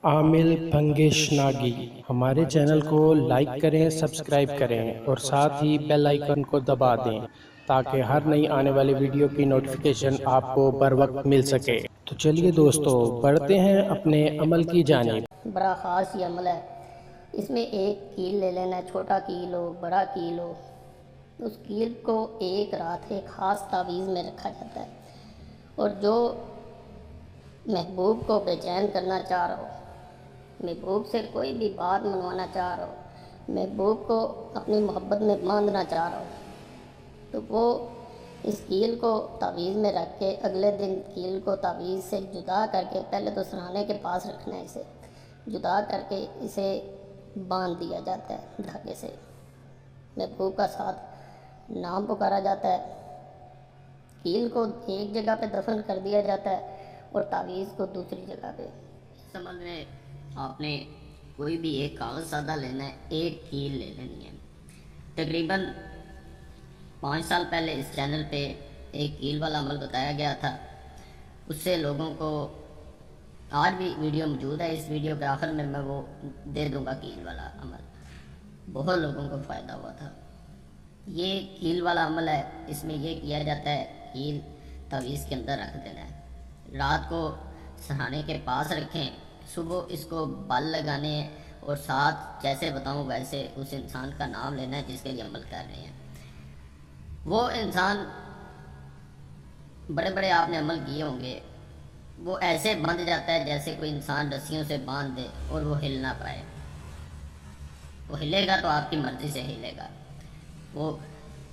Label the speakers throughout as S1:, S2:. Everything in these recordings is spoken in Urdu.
S1: عامل پنگش ناگی ہمارے چینل کو لائک کریں، سبسکرائب کریں اور ساتھ ہی بیل آئیکن کو دبا دیں تاکہ ہر نئی آنے والی ویڈیو کی نوٹیفیکیشن آپ کو بر وقت مل سکے۔ تو چلیے دوستو بڑھتے ہیں اپنے عمل کی جانب۔
S2: بڑا خاص یہ عمل ہے۔ اس میں ایک کیل لے لینا ہے، چھوٹا کیل ہو بڑا کیل ہو۔ اس کیل کو ایک رات ایک خاص تعویذ میں رکھا جاتا ہے، اور جو محبوب کو بے چین کرنا چاہ رہا ہو، محبوب سے کوئی بھی بات منوانا چاہ رہا ہو، محبوب کو اپنی محبت میں باندھنا چاہ رہا ہو، تو وہ اس کیل کو تعویذ میں رکھ کے اگلے دن کیل کو تعویذ سے جدا کر کے، پہلے تو سرانے کے پاس رکھنا ہے، اسے جدا کر کے اسے باندھ دیا جاتا ہے دھاگے سے۔ محبوب کا ساتھ نام پکارا جاتا ہے، کیل کو ایک جگہ پہ دفن کر دیا جاتا ہے اور تعویذ کو دوسری جگہ پہ۔ اس عمل میں آپ نے کوئی بھی ایک کاغذ سادہ لینا ہے، ایک کیل لے لینی ہے۔ تقریباً 5 سال پہلے اس چینل پہ ایک کیل والا عمل بتایا گیا تھا، اس سے لوگوں کو آج بھی ویڈیو موجود ہے، اس ویڈیو کے آخر میں وہ دے دوں گا کیل والا عمل، بہت لوگوں کو فائدہ ہوا تھا۔ یہ کیل والا عمل ہے، اس میں یہ کیا جاتا ہے، کیل تعویذ کے اندر رکھ دینا ہے، رات کو سہانے کے پاس رکھیں، صبح اس کو بل لگانے ہیں، اور ساتھ جیسے بتاؤں ویسے اس انسان کا نام لینا ہے جس کے لیے عمل کر رہے ہیں۔ وہ انسان بڑے بڑے آپ نے عمل کیے ہوں گے، وہ ایسے بندھ جاتا ہے جیسے کوئی انسان رسیوں سے باندھ دے اور وہ ہل نہ پائے۔ وہ ہلے گا تو آپ کی مرضی سے ہلے گا، وہ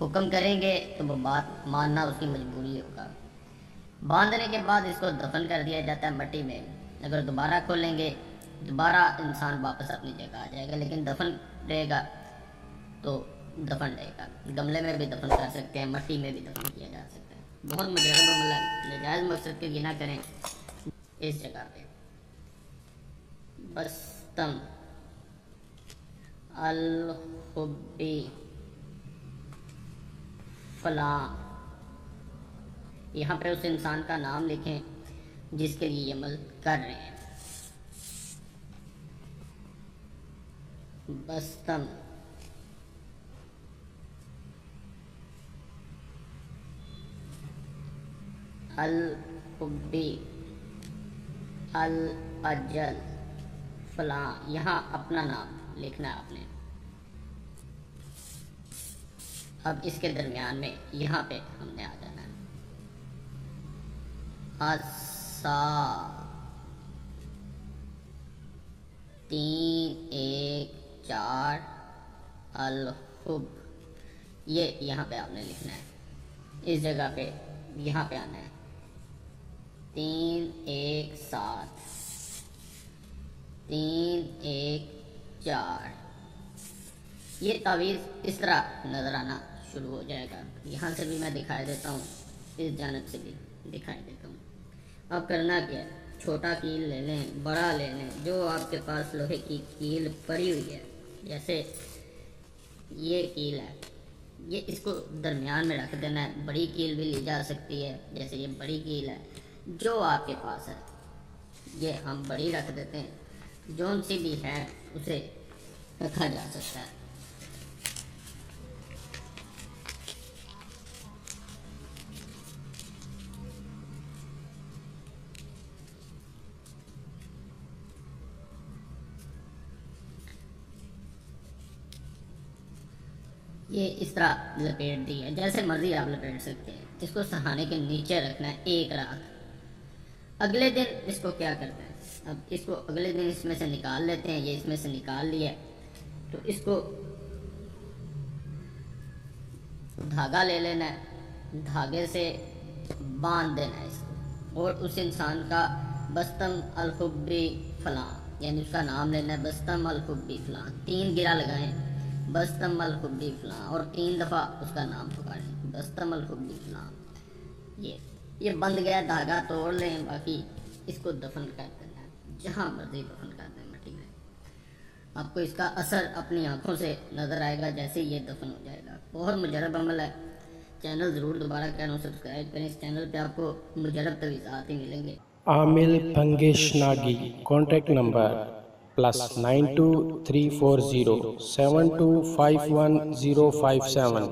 S2: حکم کریں گے تو وہ بات ماننا اس کی مجبوری ہوگا۔ باندھنے کے بعد اس کو دفن کر دیا جاتا ہے مٹی میں۔ اگر دوبارہ کھولیں گے دوبارہ انسان واپس اپنی جگہ آ جائے گا، لیکن دفن رہے گا تو دفن رہے گا۔ گملے میں بھی دفن کر سکتے ہیں، مٹی میں بھی دفن کیا جا سکتا ہے۔ بہت مجرب عمل ہے، ناجائز مقصد کے لیے نہ کریں۔ اس جگہ پہ بستم الحبی فلاں، یہاں پہ اس انسان کا نام لکھیں جس کے لیے یہ عمل کر رہے ہیں۔ بستم الحبی الاجل فلاں، یہاں اپنا نام لکھنا ہے آپ نے۔ اب اس کے درمیان میں یہاں پہ ہم نے آ جانا ہے، اسا 3 1 4 الحب، یہ یہاں پہ آپ نے لکھنا ہے، اس جگہ پہ یہاں پہ آنا ہے، 3 1 7 3 1 4۔ یہ تعویذ اس طرح نظر آنا شروع ہو جائے گا، یہاں سے بھی میں دکھائی دیتا ہوں، اس جانب سے بھی دکھائی دیتا ہوں۔ اب کرنا کیا ہے، چھوٹا کیل لے لیں، بڑا لے لیں، جو آپ کے پاس لوہے کی کیل پڑی ہوئی ہے، جیسے یہ کیل ہے، یہ اس کو درمیان میں رکھ دینا ہے۔ بڑی کیل بھی لی جا سکتی ہے، جیسے یہ بڑی کیل ہے، جو آپ کے پاس ہے یہ ہم بڑی رکھ دیتے ہیں، جون سی بھی ہے اسے رکھا جا سکتا ہے۔ یہ اس طرح لپیٹ دی ہے، جیسے مرضی آپ لپیٹ سکتے ہیں۔ اس کو سہانے کے نیچے رکھنا ہے ایک رات۔ اگلے دن اس کو کیا کرنا ہے، اب اس کو اگلے دن اس میں سے نکال لیتے ہیں، یہ اس میں سے نکال لیا، تو اس کو دھاگا لے لینا ہے، دھاگے سے باندھ دینا ہے اس کو، اور اس انسان کا بستم الحبی فلاں، یعنی اس کا نام لینا ہے، بستم الحبی فلاں، 3 گرہ لگائیں، بستم الحبی فلاں، اور 3 دفعہ اس کا نام پکاریں، بستم الحبی فلاں۔ یہ بند گیا دھاگا توڑ لیں، باقی اس کو دفن کر دینا ہے، جہاں مرضی دفن کر دیں مٹی میں۔ آپ کو اس کا اثر اپنی آنکھوں سے نظر آئے گا جیسے یہ دفن ہو جائے گا۔ بہت مجرب عمل ہے، چینل ضرور دوبارہ کہہ رہا ہوں سبسکرائب کریں، اس چینل پہ آپ کو مجرب تویزات ہی ملیں گے۔
S1: عامل پنگیش ناگی، کانٹیکٹ نمبر +923407251057